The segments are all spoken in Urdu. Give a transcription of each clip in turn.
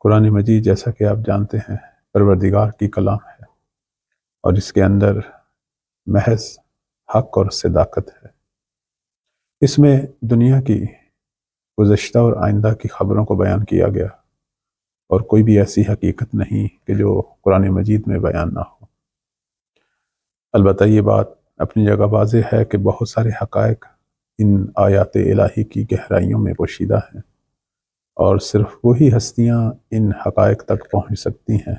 قرآن مجید جیسا کہ آپ جانتے ہیں پروردگار کی کلام ہے اور اس کے اندر محض حق اور صداقت ہے۔ اس میں دنیا کی گزشتہ اور آئندہ کی خبروں کو بیان کیا گیا اور کوئی بھی ایسی حقیقت نہیں کہ جو قرآن مجید میں بیان نہ ہو۔ البتہ یہ بات اپنی جگہ واضح ہے کہ بہت سارے حقائق ان آیات الہی کی گہرائیوں میں پوشیدہ ہیں اور صرف وہی ہستیاں ان حقائق تک پہنچ سکتی ہیں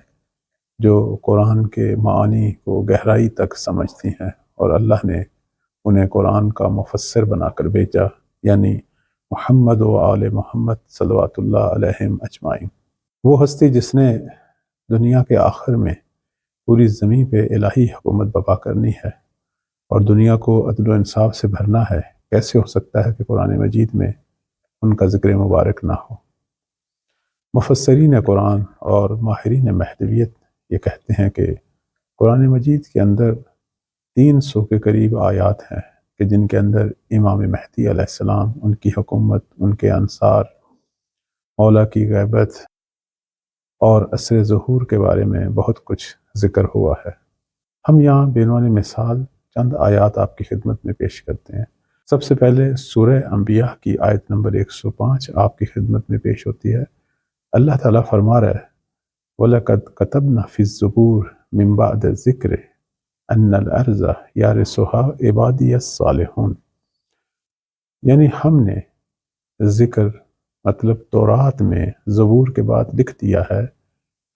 جو قرآن کے معانی کو گہرائی تک سمجھتی ہیں، اور اللہ نے انہیں قرآن کا مفسر بنا کر بھیجا، یعنی محمد و آل محمد صلوات اللہ علیہم اجمعین۔ وہ ہستی جس نے دنیا کے آخر میں پوری زمین پہ الہی حکومت برپا کرنی ہے اور دنیا کو عدل و انصاف سے بھرنا ہے، کیسے ہو سکتا ہے کہ قرآن مجید میں ان کا ذکر مبارک نہ ہو؟ مفسرین قرآن اور ماہرین مہدویت یہ کہتے ہیں کہ قرآن مجید کے اندر 300 کے قریب آیات ہیں کہ جن کے اندر امام مہدی علیہ السلام، ان کی حکومت، ان کے انصار، مولا کی غیبت اور عصر ظہور کے بارے میں بہت کچھ ذکر ہوا ہے۔ ہم یہاں بعنوان مثال چند آیات آپ کی خدمت میں پیش کرتے ہیں۔ سب سے پہلے سورہ انبیاء کی آیت نمبر 105 آپ کی خدمت میں پیش ہوتی ہے۔ اللہ تعالیٰ فرما رہا ہے وَلَقَدْ كَتَبْنَا فِي الزُّبُورِ مِن بَعْدِ الذِّكْرِ أَنَّ الْأَرْضَ يَرِثُهَا عِبَادِيَ الصَّالِحُونَ، یعنی ہم نے ذکر مطلب تورات میں زبور کے بعد لکھ دیا ہے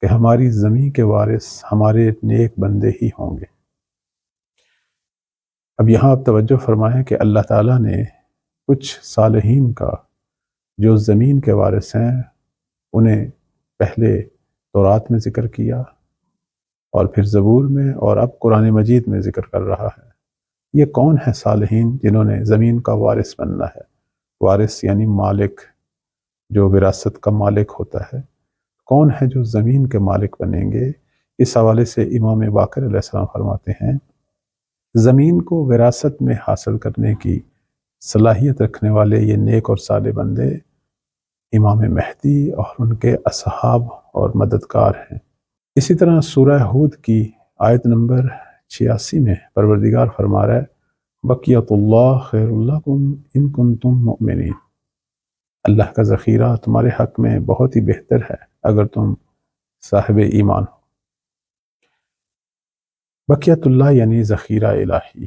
کہ ہماری زمین کے وارث ہمارے نیک بندے ہی ہوں گے۔ اب یہاں آپ توجہ فرمائیں کہ اللہ تعالیٰ نے کچھ صالحین کا جو زمین کے وارث ہیں انہیں پہلے تورات میں ذکر کیا اور پھر زبور میں اور اب قرآن مجید میں ذکر کر رہا ہے۔ یہ کون ہیں صالحین جنہوں نے زمین کا وارث بننا ہے؟ وارث یعنی مالک، جو وراثت کا مالک ہوتا ہے۔ کون ہے جو زمین کے مالک بنیں گے؟ اس حوالے سے امام باقر علیہ السلام فرماتے ہیں زمین کو وراثت میں حاصل کرنے کی صلاحیت رکھنے والے یہ نیک اور صالح بندے امام مہدی اور ان کے اصحاب اور مددگار ہیں۔ اسی طرح سورہ ہود کی آیت نمبر 86 میں پروردگار فرما رہا ہے بقیت اللہ خیر لکم ان کنتم مؤمنین، اللہ کا ذخیرہ تمہارے حق میں بہت ہی بہتر ہے اگر تم صاحب ایمان ہو۔ بقیت اللہ یعنی ذخیرہ الہی،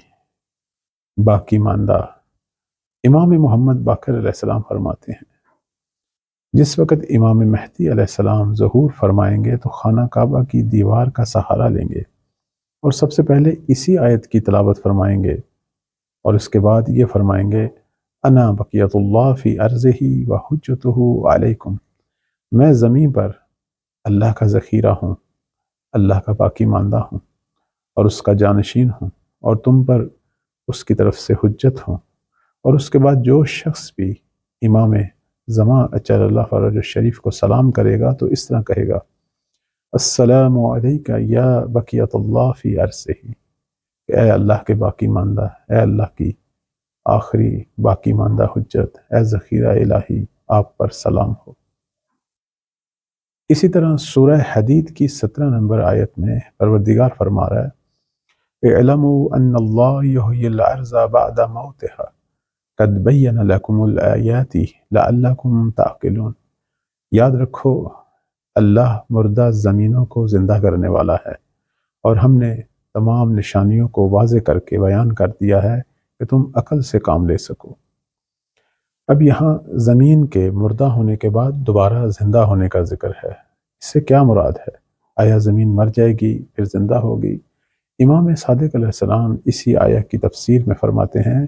باقی ماندہ۔ امام محمد باقر علیہ السلام فرماتے ہیں جس وقت امام مہدی علیہ السلام ظہور فرمائیں گے تو خانہ کعبہ کی دیوار کا سہارا لیں گے اور سب سے پہلے اسی آیت کی تلاوت فرمائیں گے اور اس کے بعد یہ فرمائیں گے انا بقیت اللہ فی ارضہ و حجتہ علیکم، میں زمین پر اللہ کا ذخیرہ ہوں، اللہ کا باقی ماندہ ہوں اور اس کا جانشین ہوں، اور تم پر اس کی طرف سے حجت ہوں۔ اور اس کے بعد جو شخص بھی امام زمان اجل اللہ فرج الشریف کو سلام کرے گا تو اس طرح کہے گا السلام علیکہ یا بقیت اللہ فی ارضہ، اے اللہ کے باقی ماندہ، اے اللہ کی آخری باقی ماندہ حجت، اے ذخیرہ الہی، آپ پر سلام ہو۔ اسی طرح سورہ حدید کی 17 نمبر آیت میں پروردگار فرما رہا ہے اعلموا ان اللہ یحیی الارض بعد موتها قد بین لکم الآیات لعلکم تعقلون، یاد رکھو اللہ مردہ زمینوں کو زندہ کرنے والا ہے اور ہم نے تمام نشانیوں کو واضح کر کے بیان کر دیا ہے کہ تم عقل سے کام لے سکو۔ اب یہاں زمین کے مردہ ہونے کے بعد دوبارہ زندہ ہونے کا ذکر ہے، اس سے کیا مراد ہے؟ آیا زمین مر جائے گی پھر زندہ ہوگی؟ امام صادق علیہ السلام اسی آیت کی تفسیر میں فرماتے ہیں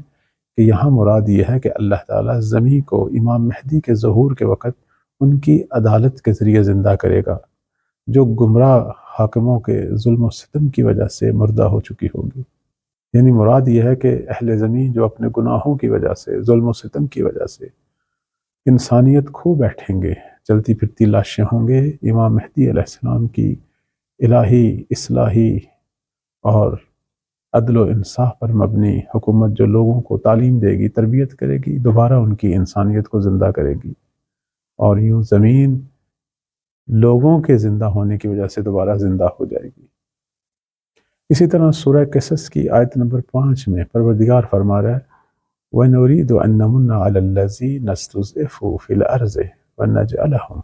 کہ یہاں مراد یہ ہے کہ اللہ تعالیٰ زمین کو امام مہدی کے ظہور کے وقت ان کی عدالت کے ذریعے زندہ کرے گا جو گمراہ حاکموں کے ظلم و ستم کی وجہ سے مردہ ہو چکی ہوگی۔ یعنی مراد یہ ہے کہ اہل زمین جو اپنے گناہوں کی وجہ سے، ظلم و ستم کی وجہ سے انسانیت کھو بیٹھیں گے، چلتی پھرتی لاشیں ہوں گے، امام مہدی علیہ السلام کی الہی اصلاحی اور عدل و انصاف پر مبنی حکومت جو لوگوں کو تعلیم دے گی، تربیت کرے گی، دوبارہ ان کی انسانیت کو زندہ کرے گی، اور یوں زمین لوگوں کے زندہ ہونے کی وجہ سے دوبارہ زندہ ہو جائے گی۔ اسی طرح سورہ قصص کی آیت نمبر 5 میں پروردگار فرما رہا ہے وَنُرِيدُ أَن نَّمُنَّ عَلَى الَّذِينَ اسْتُضْعِفُوا فِي الْأَرْضِ وَنَجْعَلَهُمْ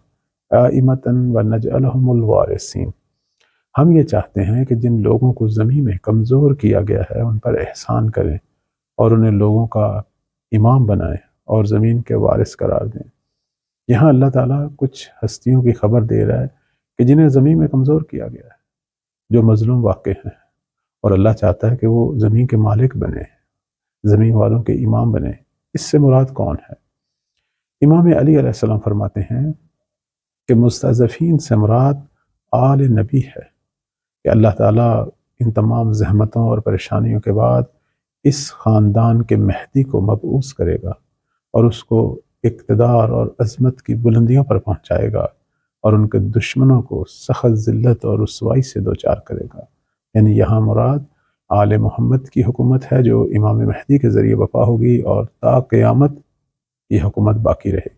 قَائِمَةً وَنَجْعَلَهُمُ الْوَارِثِينَ۔ ہم یہ چاہتے ہیں کہ جن لوگوں کو زمین میں کمزور کیا گیا ہے ان پر احسان کریں اور انہیں لوگوں کا امام بنائیں اور زمین کے وارث قرار دیں۔ یہاں اللہ تعالیٰ کچھ ہستیوں کی خبر دے رہا ہے کہ جنہیں زمین میں کمزور کیا گیا ہے، جو مظلوم واقع ہیں، اور اللہ چاہتا ہے کہ وہ زمین کے مالک بنے، زمین والوں کے امام بنے۔ اس سے مراد کون ہے؟ امام علی علیہ السلام فرماتے ہیں کہ مستضعفین سے مراد آل نبی ہے، کہ اللہ تعالیٰ ان تمام زحمتوں اور پریشانیوں کے بعد اس خاندان کے مہدی کو مبعوث کرے گا اور اس کو اقتدار اور عظمت کی بلندیوں پر پہنچائے گا اور ان کے دشمنوں کو سخت ذلت اور رسوائی سے دوچار کرے گا۔ یعنی یہاں مراد آل محمد کی حکومت ہے جو امام مہدی کے ذریعے برپا ہوگی اور تا قیامت یہ حکومت باقی رہے گی۔